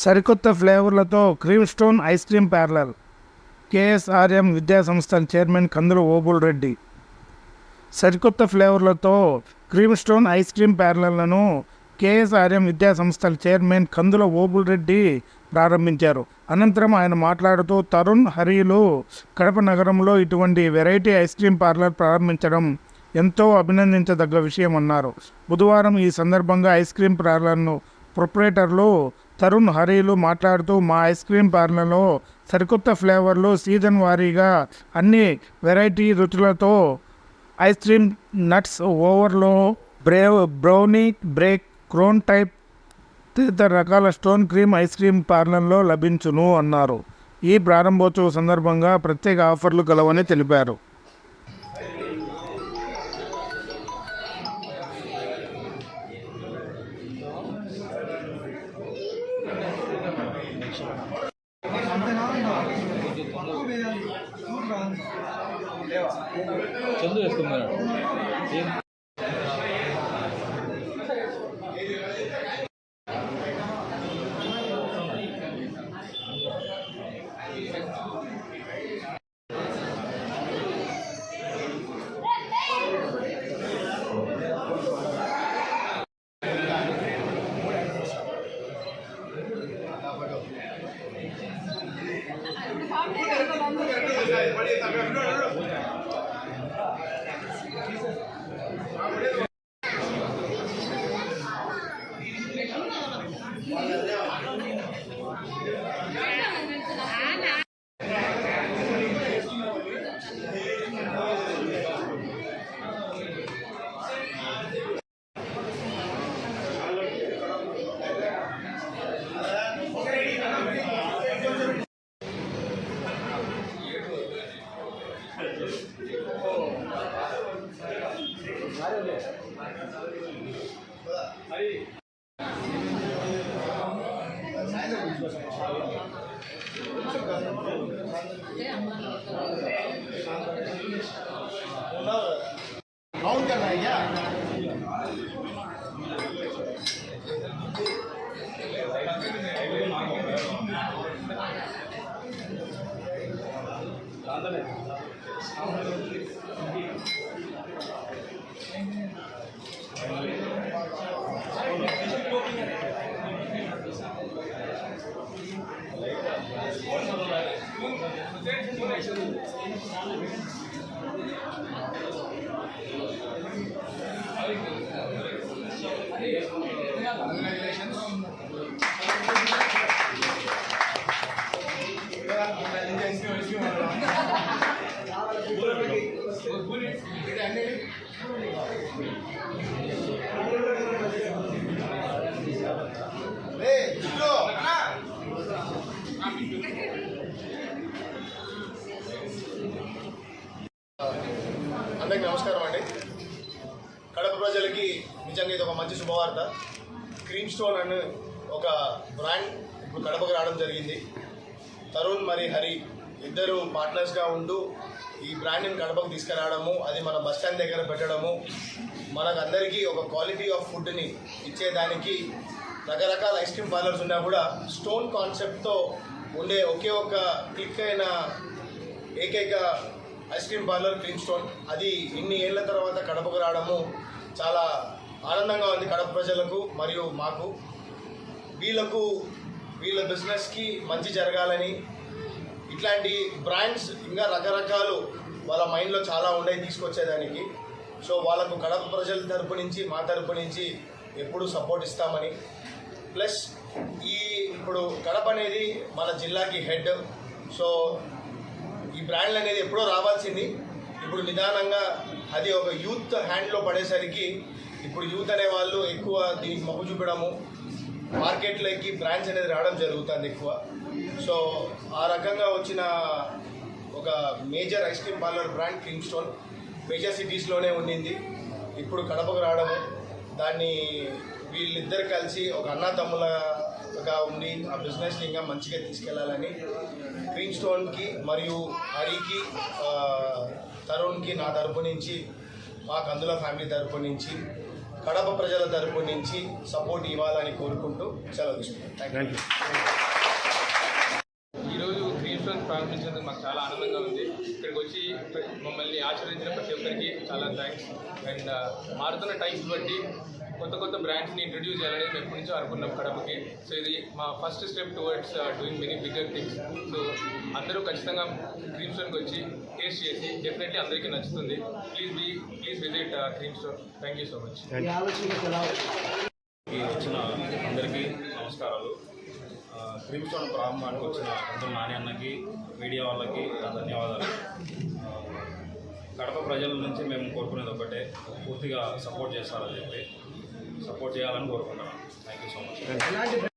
సరికొత్త ఫ్లేవర్లతో cream stone ice cream parlour. KSRM విద్యా సంస్థల చైర్మన్ కందుల ఓబుల్ రెడ్డి. సరికొత్త ఫ్లేవర్లతో క్రీమ్ స్టోన్ ఐస్ క్రీమ్ పార్లర్లను కేఎస్ఆర్ఎం విద్యా సంస్థల చైర్మన్ కందుల ఓబుల్ రెడ్డి ప్రారంభించారు. అనంతరం ఆయన మాట్లాడుతూ తరుణ్, హరిలు కడప నగరంలో ఇటువంటి వెరైటీ ఐస్ క్రీమ్ పార్లర్ ప్రారంభించడం ఎంతో అభినందించదగ్గ విషయం అన్నారు. బుధవారం ఈ సందర్భంగా ఐస్ క్రీమ్ పార్లర్ను ప్రొపరేటర్లు తరుణ్, హరిలు మాట్లాడుతూ మా ఐస్ క్రీమ్ పార్లర్లో సరికొత్త ఫ్లేవర్లు, సీజన్ వారీగా అన్ని వెరైటీ రుచులతో ఐస్ క్రీమ్, నట్స్, ఓవర్లో, బ్రౌనీ, బ్రేక్, క్రోన్ టైప్ తదితర రకాల స్టోన్ క్రీమ్ ఐస్ క్రీమ్ పార్లర్లో లభించును అన్నారు. ఈ ప్రారంభోత్సవ సందర్భంగా ప్రత్యేక ఆఫర్లు కలవని తెలిపారు. చందు వేసుకున్నాడు. అందరికీ నమస్కారం అండి. కడప ప్రజలకి నిజంగా ఇది ఒక మంచి శుభవార్త. క్రీమ్ స్టోన్ అని ఒక బ్రాండ్ ఇప్పుడు కడపకు రావడం జరిగింది. తరుణ్ మరి హరి ఇద్దరు పార్ట్నర్స్గా ఉంటూ ఈ బ్రాండ్ని కడపకు తీసుకురావడము, అది మన బస్ స్టాండ్ దగ్గర పెట్టడము, మనకందరికీ ఒక క్వాలిటీ ఆఫ్ ఫుడ్ని ఇచ్చేదానికి రకరకాల ఐస్ క్రీమ్ పార్లర్స్ ఉన్నా కూడా స్టోన్ కాన్సెప్ట్తో ఉండే ఒకే ఒక క్లిక్ అయిన ఏకైక ice cream parlour cream stone. అది ఇన్ని ఏళ్ల తర్వాత కడపకు రావడము చాలా ఆనందంగా ఉంది కడప ప్రజలకు మరియు మాకు. వీళ్ళ బిజినెస్కి మంచి జరగాలని, ఇట్లాంటి బ్రాండ్స్ ఇంకా రకరకాలు వాళ్ళ మైండ్లో చాలా ఉన్నాయి తీసుకొచ్చేదానికి. సో వాళ్ళకు కడప ప్రజల తరపు నుంచి, మా తరపు నుంచి ఎప్పుడూ సపోర్ట్ ఇస్తామని, ప్లస్ ఇప్పుడు కడప అనేది మన జిల్లాకి హెడ్. సో ఈ బ్రాండ్లు అనేది ఎప్పుడో రావాల్సింది, ఇప్పుడు నిదానంగా అది ఒక యూత్ హ్యాండ్లో పడేసరికి ఇప్పుడు యూత్ అనే వాళ్ళు ఎక్కువ దీనికి మొగ్గు చూపడము, మార్కెట్లోకి బ్రాండ్స్ అనేది రావడం జరుగుతుంది ఎక్కువ. సో ఆ రకంగా వచ్చిన ఒక major ice cream parlour brand cream stone major సిటీస్లోనే ఉండింది. ఇప్పుడు కడపకు రావడము, దాన్ని వీళ్ళిద్దరు కలిసి ఒక అన్నతమ్ములగా ఉండి ఆ బిజినెస్ని ఇంకా మంచిగా తీసుకెళ్లాలని క్రీమ్ స్టోన్కి మరియు హరికి, తరుణ్కి నా తరపు నుంచి మా కందుల ఫ్యామిలీ తరపు నుంచి కడప ప్రజల తరపు నుంచి సపోర్ట్ ఇవ్వాలని కోరుకుంటూ సెలవు తీసుకుంటాం. Thank you. ఈరోజు క్రీమ్ స్టోన్ ప్రారంభించినందుకు మాకు చాలా ఆనందంగా ఉంది. ఇక్కడికి వచ్చి మమ్మల్ని ఆచరించిన ప్రతి ఒక్కరికి చాలా థ్యాంక్స్. అండ్ మారుతున్న టైమ్స్ బట్టి కొత్త కొత్త బ్రాండ్స్ని ఇంట్రడ్యూస్ చేయాలని మేము ఎప్పటి నుంచో అనుకున్నాం కడపకి. సో ఇది మా first step towards doing many bigger things. So అందరూ ఖచ్చితంగా క్రీమ్ స్టోన్కి వచ్చి టేస్ట్ చేసి డెఫినెట్లీ అందరికీ నచ్చుతుంది. Please visit cream stone. Thank you so much. వచ్చిన అందరికీ నమస్కారాలు. క్రీమ్ స్టోన్ ప్రారంభానికి వచ్చిన అందరూ నాని అన్నకి, మీడియా వాళ్ళకి నా ధన్యవాదాలు. కడప ప్రజల నుంచి మేము కోరుకునేది ఒకటే, పూర్తిగా సపోర్ట్ చేస్తారని చెప్పి సపోర్ట్ చేయాలని కోరుకుంటున్నాను. Thank you so much.